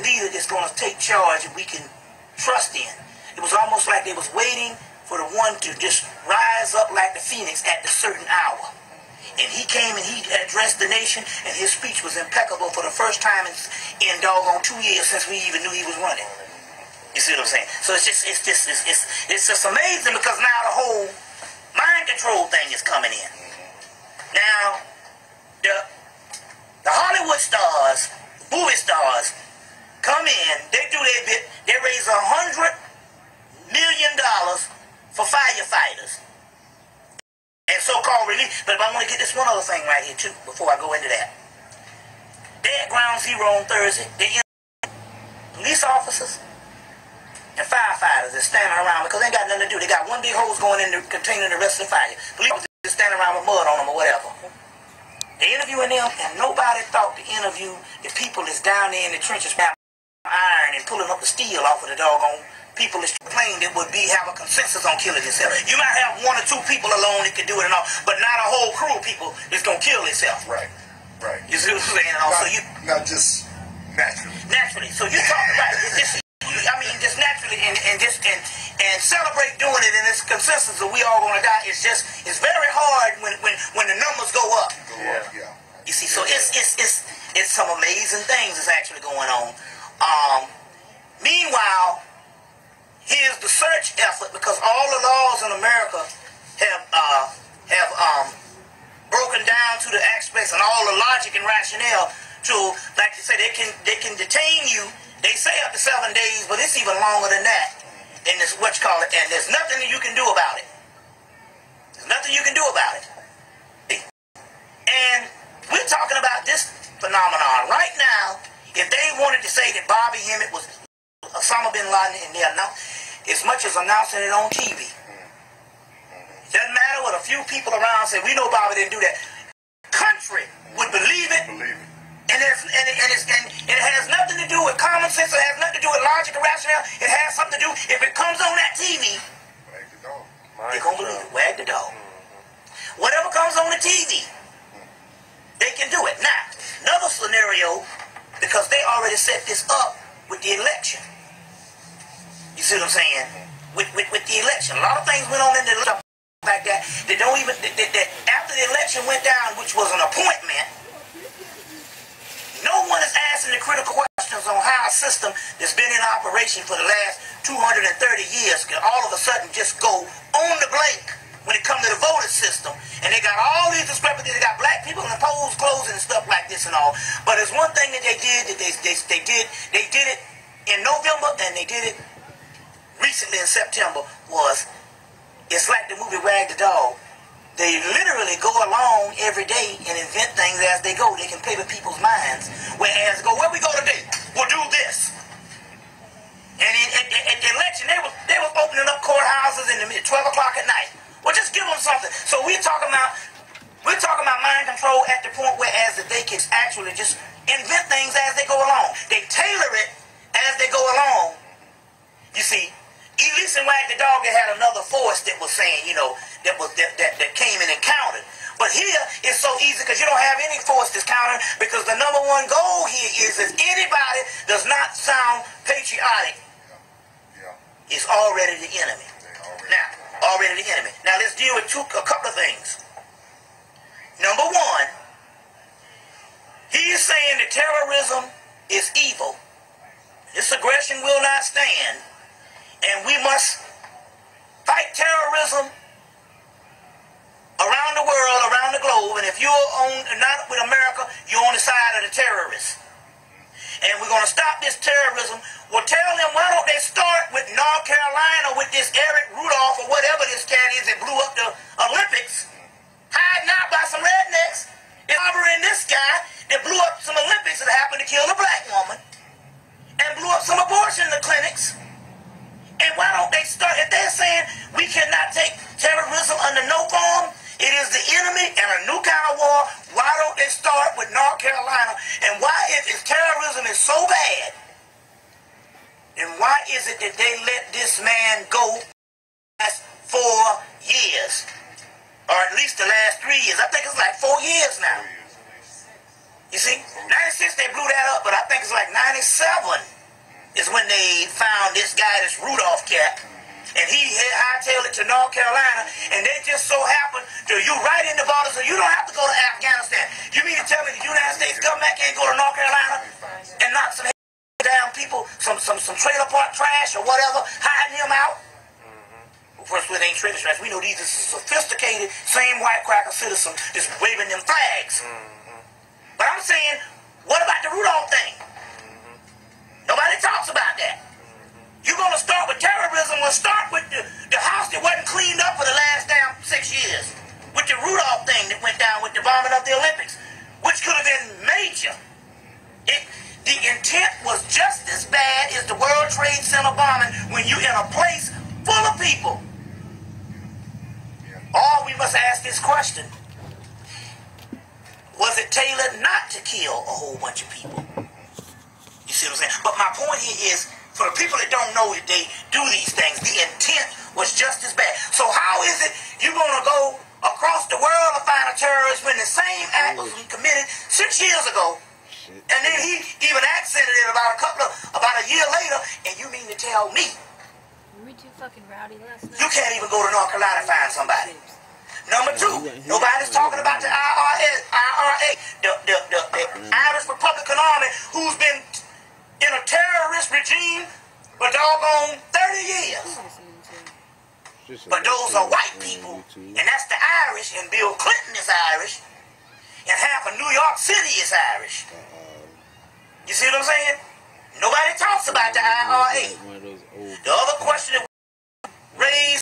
leader that's going to take charge and we can trust in. It was almost like they was waiting for the one to just rise up like the phoenix at the certain hour. And he came and he addressed the nation, and his speech was impeccable for the first time in doggone 2 years since we even knew he was running. You see what I'm saying? So it's just amazing, because now the whole mind control thing is coming in. Now, the Hollywood stars, movie stars, come in, they do their bit, they raise $100 million for firefighters and so-called relief. But I want to get this one other thing right here too before I go into that. They at Ground Zero on Thursday, they police officers and firefighters are standing around because they ain't got nothing to do. They got one big hose going in the containing the rest of the fire. Police officers just standing around with mud on them or whatever. They interviewing them, and nobody thought to interview the people that's down there in the trenches, iron and pulling up the steel off of the doggone people that's claimed it would have a consensus on killing themselves. You might have 1 or 2 people alone that can do it and all, but not a whole crew of people that's gonna kill themselves. Right. You see what I'm saying? Also, not just naturally. Naturally. So you talk about just naturally and celebrate doing it in this consensus that we all gonna die. It's very hard when the numbers go up. Yeah. You see, so it's some amazing things that's actually going on. Meanwhile, here's the search effort, because all the laws in America have broken down to the aspects and all the logic and rationale to, like you say, they can detain you. They say up to 7 days, but it's even longer than that. And this and there's nothing that you can do about it. There's nothing you can do about it. And we're talking about this phenomenon right now. If they wanted to say that Bobby Hemmett was Osama bin Laden, and they as much as announcing it on TV, doesn't matter what a few people around say, we know Bobby didn't do that. Country would believe it. And it has nothing to do with common sense. It has nothing to do with logic or rationale. It has something to do, if it comes on that TV, wag the dog. They're going to believe it. Wag the dog. Whatever comes on the TV, they can do it. Now, another scenario, because they already set this up with the election. You see what I'm saying? With the election. A lot of things went on in the election like that. They don't even, that after the election went down, which was an appointment, no one is asking the critical questions on how a system that's been in operation for the last 230 years can all of a sudden just go on the blink when it comes to the voting system. And they got all these discrepancies. They got black people in the polls closing and stuff like this and all. But there's one thing that they did, that they did it in November, and they did it recently in September, was, it's like the movie Wag the Dog. They literally go along every day and invent things as they go. They can play with people's minds. Whereas, where we go today? We'll do this. And at the election, they were opening up courthouses in the 12 o'clock at night. Well, just give them something. So we're talking about mind control at the point whereas that they can actually just invent things as they go along. They tailor it as they go along. You see, Elise and Wag the Dog, they had another force that was saying, that came in and countered. But here it's so easy because you don't have any force that's countering, because the number one goal here is if anybody does not sound patriotic, it's already the enemy. Already the enemy. Now let's deal with a couple of things. Number one, he is saying that terrorism is evil. This aggression will not stand, and we must fight terrorism around the world, around the globe. And if you're not with America, you're on the side of the terrorists. And we're going to stop this terrorism. Well, tell them, why don't they start with North Carolina with this Eric Rudolph or whatever this cat is that blew up the Olympics, hiding out by some rednecks. It's harboring this guy that blew up some Olympics that happened to kill a black woman and blew up some abortion clinics. And why don't they start, if they're saying we cannot take terrorism under no form, it is the enemy and a new kind of war, why don't they start with North Carolina? And why, if terrorism is so bad, then why is it that they let this man go the last 4 years? Or at least the last 3 years. I think it's like 4 years now. You see? 96 they blew that up, but I think it's like 97 is when they found this guy, this Rudolph cat, and he hightailed it to North Carolina, and they just so happened to you right in the border, so you don't have to go to Afghanistan. You mean to tell me the United States government can't go to North Carolina and knock some down people, some trailer park trash or whatever, hiding him out? Well, first, it ain't trailer trash. We know these are sophisticated, same white cracker citizens just waving them flags. But I'm saying, what about the Rudolph thing? Nobody talks about that. You're going to start with terrorism. We'll start with the house that wasn't cleaned up for the last damn 6 years. With the Rudolph thing that went down with the bombing of the Olympics, which could have been major. The intent was just as bad as the World Trade Center bombing when you're in a place full of people. Or we must ask this question. Was it tailored not to kill a whole bunch of people? You see what I'm saying? But my point here is, for the people that don't know that they do these things, the intent was just as bad. So how is it you're going to go across the world to find a terrorist when the same act was committed 6 years ago? And then he even accented it about a year later, and you mean to tell me Were we too fucking rowdy last night? you can't even go to North Carolina to find somebody? Number two, nobody's talking about the IRA, the Irish Republican Army, who's been in a terrorist regime for doggone 30 years. But those are white people, and that's the Irish, and Bill Clinton is Irish, and half of New York City is Irish. You see what I'm saying? Nobody talks about the IRA. The other question that